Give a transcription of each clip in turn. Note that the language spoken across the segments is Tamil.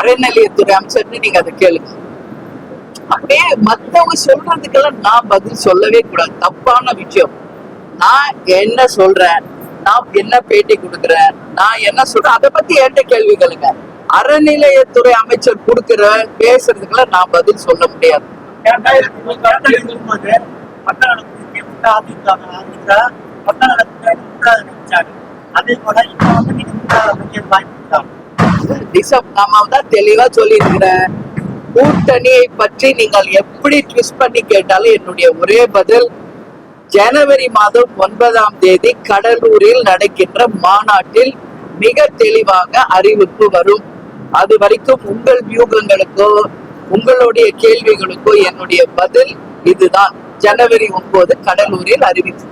அறநிலையத்துறை அமைச்சர்னு நீங்க அதை கேளுங்க. அப்படியே மத்தவங்க சொல்றதுக்கெல்லாம் நான் பதில் சொல்லவே கூடாது. தப்பான விஷயம். நான் என்ன சொல்றேன், நான் என்ன பேட்டி கொடுக்குறேன், நான் என்ன சொல்றேன், அதை பத்தி என்கிட்ட கேள்வி கேளுங்க. அறநிலையத்துறை அமைச்சர் கொடுக்கிற பேசுறதுக்கெல்லாம் நான் பதில் சொல்ல முடியாது. தெளிவா சொல்லி இருக்கிறேன். கூட்டணியை பற்றி நீங்கள் எப்படி ட்விஸ்ட் பண்ணி கேட்டாலும் என்னுடைய ஒரே பதில், ஜனவரி மாதம் 9ஆம் தேதி கடலூரில் நடக்கின்ற மாநாட்டில் மிக தெளிவாக அறிவிப்பு வரும். அது வரைக்கும் உங்கள் வியூகங்களுக்கோ உங்களுடைய கேள்விகளுக்கோ என்னுடைய பதில் இதுதான். ஜனவரி 9 கடலூரில் அறிவிப்பு.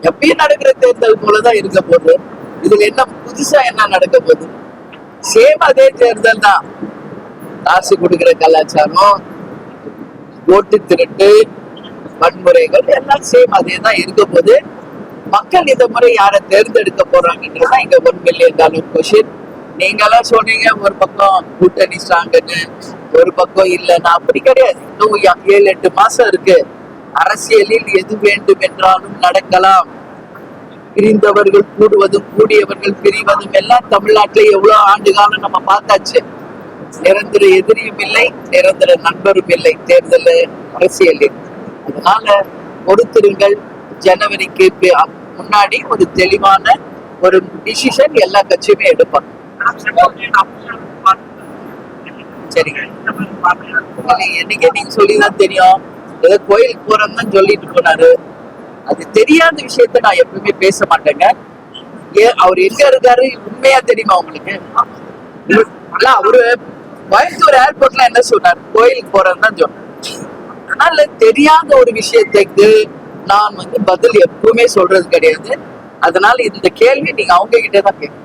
எப்பயும் நடக்கிற தேர்தல் போலதான் இருக்க போகுது. இதுல என்ன புதுசா என்ன நடக்க போகுது? சேம் அதே தேர்தல் தான். காசு கொடுக்கிற கலாச்சாரம், ஓட்டு திருட்டு, வன்முறைகள் எல்லாம் சேம் அதே தான் இருக்க போது. மக்கள் இந்த முறை யாரை தேர்ந்தெடுக்க போறாங்கன்றதுதான் இங்க $1 மில்லியன் கொஸ்டின். நீங்க எல்லாம் சொன்னீங்க ஒரு பக்கம் கூட்டணி ஸ்ட்ராங்குன்னு, ஒரு பக்கம் இல்லைன்னா அப்படி கிடையாது. இன்னும் 7-8 மாசம் இருக்கு. அரசியலில் எது வேண்டும் என்றாலும் நடக்கலாம். பிரிந்தவர்கள் கூடுவதும் கூடியவர்கள் பிரிவதும் எல்லாம் தமிழ்நாட்டில எவ்வளவு ஆண்டு காலம் நம்ம பார்த்தாச்சு. நிரந்தர எதிரியும் இல்லை, நிரந்தர நண்பரும் இல்லை தேர்தல் அரசியலில். அதனால பொறுத்திருங்கள். ஜனவரிக்கு முன்னாடி ஒரு தெளிவான ஒரு டிசிஷன் எல்லா கட்சியுமே எடுப்பாங்க. சரி, என்னைக்கே நீங்க சொல்லிதான் தெரியும். ஏதோ கோயிலுக்கு போறோம்னு தான் சொல்லிட்டு போனாரு. அது தெரியாத விஷயத்த நான் எப்பவுமே பேச மாட்டேங்க. அவர் எங்க இருக்காரு உண்மையா தெரியுமா உங்களுக்கு? அவரு கோயம்புத்தூர் ஏர்போர்ட்ல என்ன சொன்னார்? கோயிலுக்கு போறேன்னு தான் சொன்னார். அதனால தெரியாத ஒரு விஷயத்துக்கு நான் பதில் எப்பவுமே சொல்றது கிடையாது. அதனால இந்த கேள்வி நீங்க அவங்க கிட்டே தான் கேட்கணும்.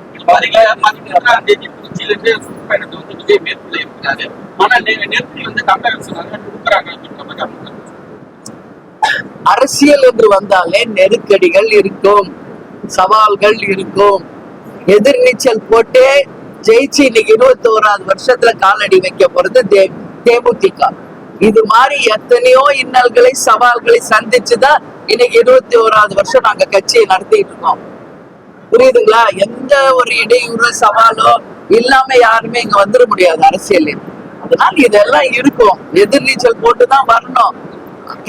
அரசியல் என்று வந்தாலே நெருக்கடிகள் இருக்கும், சவால்கள் இருக்கும். எதிர்நீச்சல் போட்டே ஜெயிச்சு இன்னைக்கு 21வது வருஷத்துல காலடி வைக்க போறது தேமுதிக. இது மாதிரி எத்தனையோ இன்னல்களை சவால்களை சந்திச்சுதான் இன்னைக்கு 21வது வருஷம் நாங்க கட்சியை நடத்திட்டு இருக்கோம். புரியுதுங்களா? எந்த ஒரு இடையூறு சவாலோ இல்லாம யாருமே இங்க வந்துட முடியாது அரசியல். அதனால இதெல்லாம் இருக்கும். எதிர்நீச்சல் போட்டுதான் வரணும்.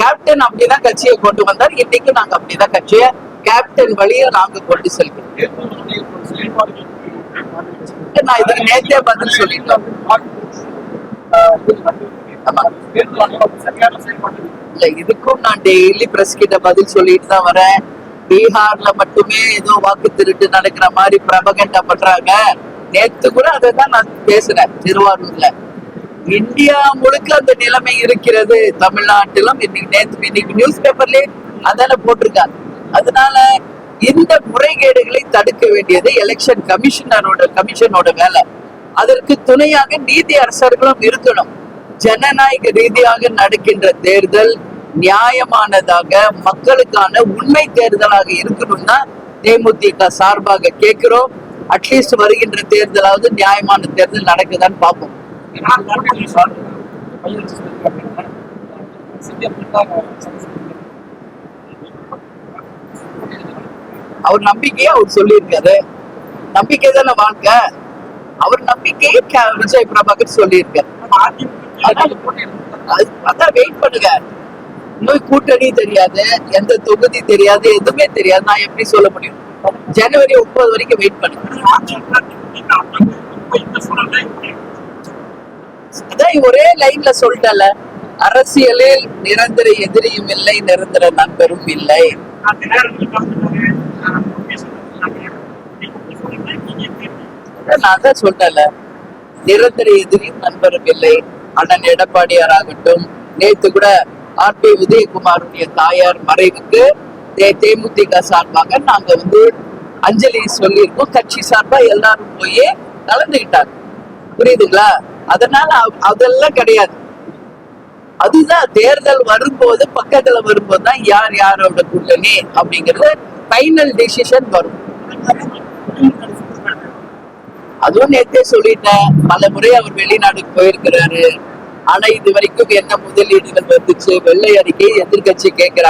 கேப்டன் அப்படிதான் கட்சியை கொண்டு வந்தார். இன்னைக்கு நாங்க அப்படிதான் கட்சியை கேப்டன் வழியை நாங்க கொண்டு செல்கிறோம். நான் இதுக்கு நேற்றே பதில் சொல்லிட்டோம். இல்ல, இதுக்கும் நான் டெய்லி பிரஸ் கிட்ட பதில் சொல்லிட்டு தான் வரேன். பீகார்ல மட்டுமே ஏதோ வாக்கு திருட்டு நடக்கிற மாதிரி பிரபகண்டா பண்றாங்க. நேத்து கூட அதை தான் நான் பேசுறேன் திருவாரூர்ல. இந்தியா முழுக்க அந்த நிலைமை இருக்கிறது. தமிழ்நாட்டிலும் இன்னைக்கு நியூஸ் பேப்பர்லயே அதான போட்டிருக்காங்க. அதனால இந்த முறைகேடுகளை தடுக்க வேண்டியது எலெக்ஷன் கமிஷனோட வேலை. அதற்கு துணையாக நீதி அரசர்களும் இருக்கணும். ஜனநாயக ரீதியாக நடக்கின்ற தேர்தல் நியாயமானதாக மக்களுக்கான உண்மை தேர்தலாக இருக்கணும்னா தேமுதிக சார்பாக கேட்கிறோம். அட்லீஸ்ட் வருகின்ற தேர்தலாவது நியாயமான தேர்தல் நடக்குதான்னு பார்ப்போம். அவர் நம்பிக்கையை அவர் சொல்லியிருக்காரு. நம்பிக்கை தானே வாழ்க்கை. அவர் நம்பிக்கையை விஜய் பிரபாகர் சொல்லியிருக்காரு. அதான் வெயிட் பண்ணுங்க. இன்னும் கூட்டணி தெரியாது, எந்த தொகுதி தெரியாது, எதுவுமே தெரியாது. நான் எப்படி சொல்ல முடியும்? ஜனவரி 9 வரைக்கும் வெயிட் பண்ணுங்க. அதான் ஒரே லைன்ல சொல்லிட்டல, அரசியலில் நிரந்தர எதிரியும் இல்லை, நிரந்தர நண்பரும் இல்லை. நான் தான் சொல்லிட்டல, நிரந்தர எதிரியும் நண்பரும் இல்லை. அண்ணன் எடப்பாடியார் ஆகட்டும், நேத்து கூட ஆர்.பி. உதயகுமாருடைய தாயார் மறைவுக்கு தேமுதிக சார்பாக நாங்க அஞ்சலி சொல்லியிருக்கோம். கட்சி சார்பா எல்லாரும் போய் கலந்துகிட்டாங்க. புரியுதுங்களா? அதனால அதெல்லாம் கிடையாது. அதுதான் தேர்தல் வரும்போது, பக்கத்துல வரும்போதுதான் யார் யாரோட கூட்டணி அப்படிங்கறது ஃபைனல் டெசிஷன் வரும். அதுவும் நேத்தே சொல்லிட்டேன், பல முறை அவர் வெளிநாட்டுக்கு போயிருக்கிறாரு. ஆனா இது வரைக்கும் என்ன முதலீடுகள் வந்துச்சு? வெள்ளை அறிக்கை எதிர்கட்சி கேட்கிறாங்க.